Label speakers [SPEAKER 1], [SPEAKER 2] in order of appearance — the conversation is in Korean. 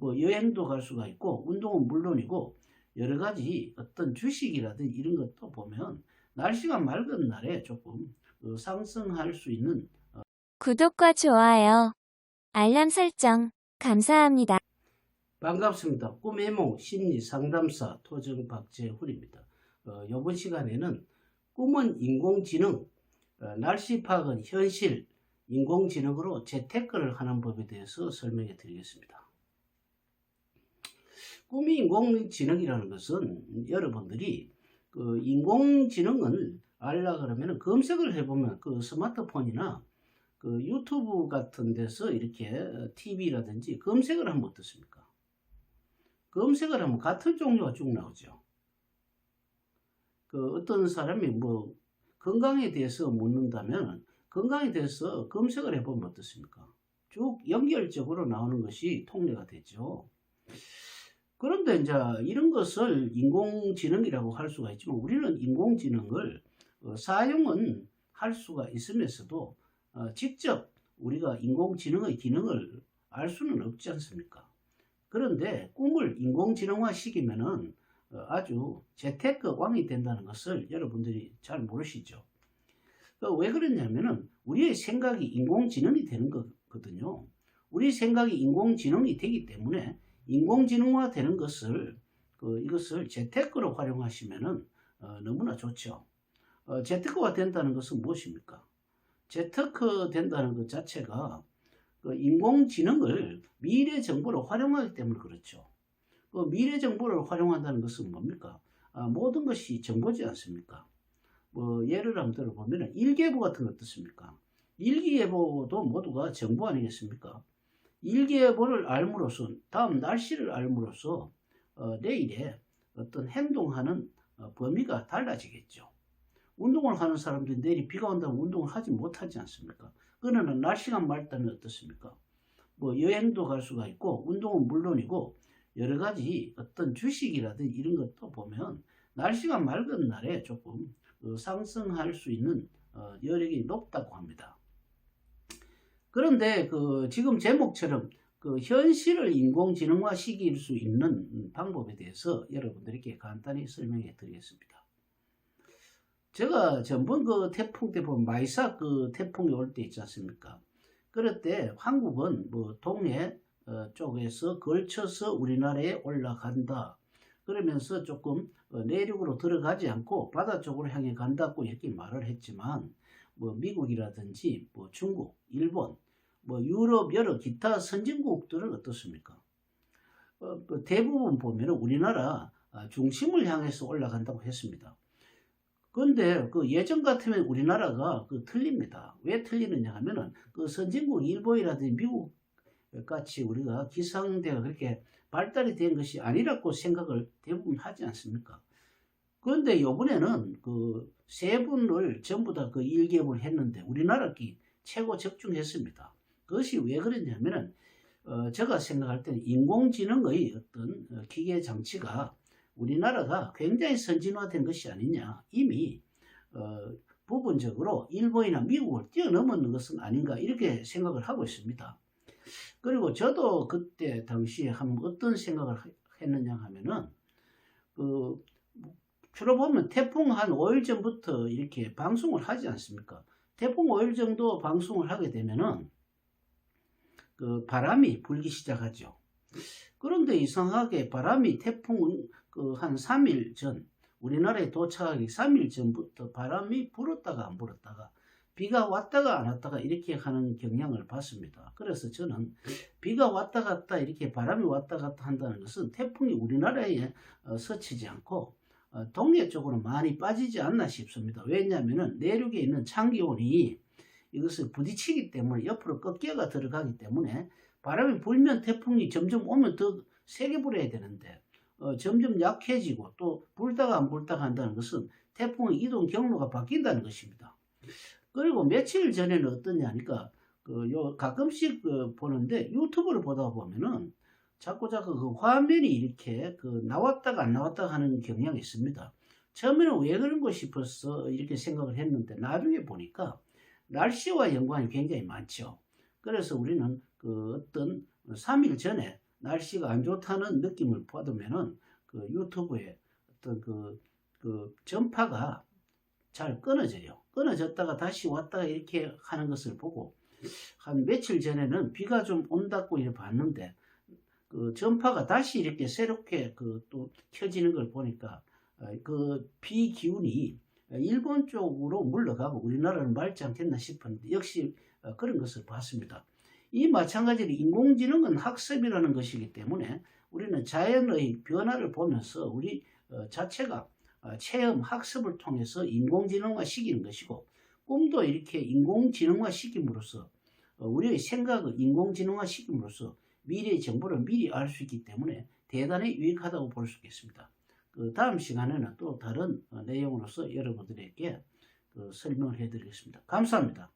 [SPEAKER 1] 뭐 여행도 갈 수가 있고 운동은 물론이고 여러 가지 어떤 주식이라든지 이런 것도 보면 날씨가 맑은 날에 조금 상승할 수 있는
[SPEAKER 2] 구독과 좋아요, 알람 설정 감사합니다.
[SPEAKER 1] 반갑습니다. 꿈의 몽 심리 상담사 토정 박재훈입니다. 이번 시간에는 꿈은 인공지능, 날씨 파악은 현실, 인공지능으로 재테크를 하는 법에 대해서 설명해 드리겠습니다. 꿈이 인공지능이라는 것은 여러분들이 그 인공지능을 알려 그러면 검색을 해보면 그 스마트폰이나 그 유튜브 같은 데서 이렇게 TV라든지 검색을 하면 어떻습니까? 검색을 하면 같은 종류가 쭉 나오죠. 그 어떤 사람이 뭐 건강에 대해서 묻는다면 건강에 대해서 검색을 해보면 어떻습니까? 쭉 연결적으로 나오는 것이 통례가 되죠. 그런데 이제 이런 것을 인공지능이라고 할 수가 있지만 우리는 인공지능을 사용은 할 수가 있으면서도 직접 우리가 인공지능의 기능을 알 수는 없지 않습니까? 그런데 꿈을 인공지능화 시키면은 아주 재테크 왕이 된다는 것을 여러분들이 잘 모르시죠. 왜 그러냐면은 우리의 생각이 인공지능이 되는 거거든요. 우리 생각이 인공지능이 되기 때문에 인공지능화 되는 것을 이것을 재테크로 활용하시면은 너무나 좋죠. 재테크가 된다는 것은 무엇입니까? 재테크 된다는 것 자체가 인공지능을 미래 정보로 활용하기 때문에 그렇죠. 미래 정보를 활용한다는 것은 뭡니까? 모든 것이 정보지 않습니까? 뭐 예를 한번 들어보면 일기예보 같은 거 어떻습니까? 일기예보도 모두가 정보 아니겠습니까? 일기예보를 알므로써 다음 날씨를 알므로써 내일에 어떤 행동하는 범위가 달라지겠죠. 운동을 하는 사람들이 내일이 비가 온다면 운동을 하지 못하지 않습니까? 그러나 날씨가 맑다면 어떻습니까? 뭐 여행도 갈 수가 있고 운동은 물론이고 여러 가지 어떤 주식이라든지 이런 것도 보면 날씨가 맑은 날에 조금 상승할 수 있는 여력이 높다고 합니다. 그런데 지금 제목처럼 현실을 인공지능화 시킬 수 있는 방법에 대해서 여러분들에게 간단히 설명해 드리겠습니다. 제가 전번 태풍 때 보면 마이삭 태풍이 올 때 있지 않습니까? 그럴 때 한국은 뭐 동해 쪽에서 걸쳐서 우리나라에 올라간다. 그러면서 조금 내륙으로 들어가지 않고 바다 쪽으로 향해 간다고 이렇게 말을 했지만 뭐 미국이라든지 뭐 중국, 일본, 뭐 유럽 여러 기타 선진국들은 어떻습니까? 대부분 보면 우리나라 중심을 향해서 올라간다고 했습니다. 그런데 예전 같으면 우리나라가 틀립니다. 왜 틀리느냐 하면은 선진국 일본이라든지 미국 같이 우리가 기상대가 그렇게 발달이 된 것이 아니라고 생각을 대부분 하지 않습니까? 그런데 이번에는 세 분을 전부 다 일기예보를 했는데 우리나라끼 최고 적중했습니다. 그것이 왜 그랬냐면은 제가 생각할 때는 인공지능의 어떤 기계 장치가 우리나라가 굉장히 선진화된 것이 아니냐. 이미 부분적으로 일본이나 미국을 뛰어넘는 것은 아닌가 이렇게 생각을 하고 있습니다. 그리고 저도 그때 당시에 어떤 생각을 했느냐 하면은 주로 보면 태풍 한 5일 전부터 이렇게 방송을 하지 않습니까? 태풍 5일 정도 방송을 하게 되면은 바람이 불기 시작하죠. 그런데 이상하게 바람이 태풍 한 3일 전 우리나라에 도착하기 3일 전부터 바람이 불었다가 안 불었다가 비가 왔다가 안 왔다가 이렇게 하는 경향을 봤습니다. 그래서 저는 비가 왔다 갔다 이렇게 바람이 왔다 갔다 한다는 것은 태풍이 우리나라에 스치지 않고 동해 쪽으로 많이 빠지지 않나 싶습니다. 왜냐하면 내륙에 있는 찬기온이 이것을 부딪히기 때문에 옆으로 꺾여가 들어가기 때문에 바람이 불면 태풍이 점점 오면 더 세게 불어야 되는데 점점 약해지고 또 불다가 안 불다가 한다는 것은 태풍의 이동 경로가 바뀐다는 것입니다. 그리고 며칠 전에는 어떠냐 하니까 가끔씩 보는데 유튜브를 보다 보면은 자꾸 화면이 이렇게 나왔다가 안 나왔다가 하는 경향이 있습니다. 처음에는 왜 그런 거 싶어서 이렇게 생각을 했는데 나중에 보니까 날씨와 연관이 굉장히 많죠. 그래서 우리는 어떤 3일 전에 날씨가 안 좋다는 느낌을 받으면은 그 유튜브에 어떤 그 전파가 잘 끊어져요. 끊어졌다가 다시 왔다가 이렇게 하는 것을 보고 한 며칠 전에는 비가 좀 온다고 이렇게 봤는데 그 전파가 다시 이렇게 새롭게 그 또 켜지는 걸 보니까 그 비 기운이 일본 쪽으로 물러가고 우리나라는 맑지 않겠나 싶은데 역시 그런 것을 봤습니다. 이 마찬가지로 인공지능은 학습이라는 것이기 때문에 우리는 자연의 변화를 보면서 우리 자체가 체험, 학습을 통해서 인공지능화 시키는 것이고 꿈도 이렇게 인공지능화 시킴으로써 우리의 생각을 인공지능화 시킴으로써 미래의 정보를 미리 알 수 있기 때문에 대단히 유익하다고 볼 수 있겠습니다. 그 다음 시간에는 또 다른 내용으로서 여러분들에게 설명을 해드리겠습니다. 감사합니다.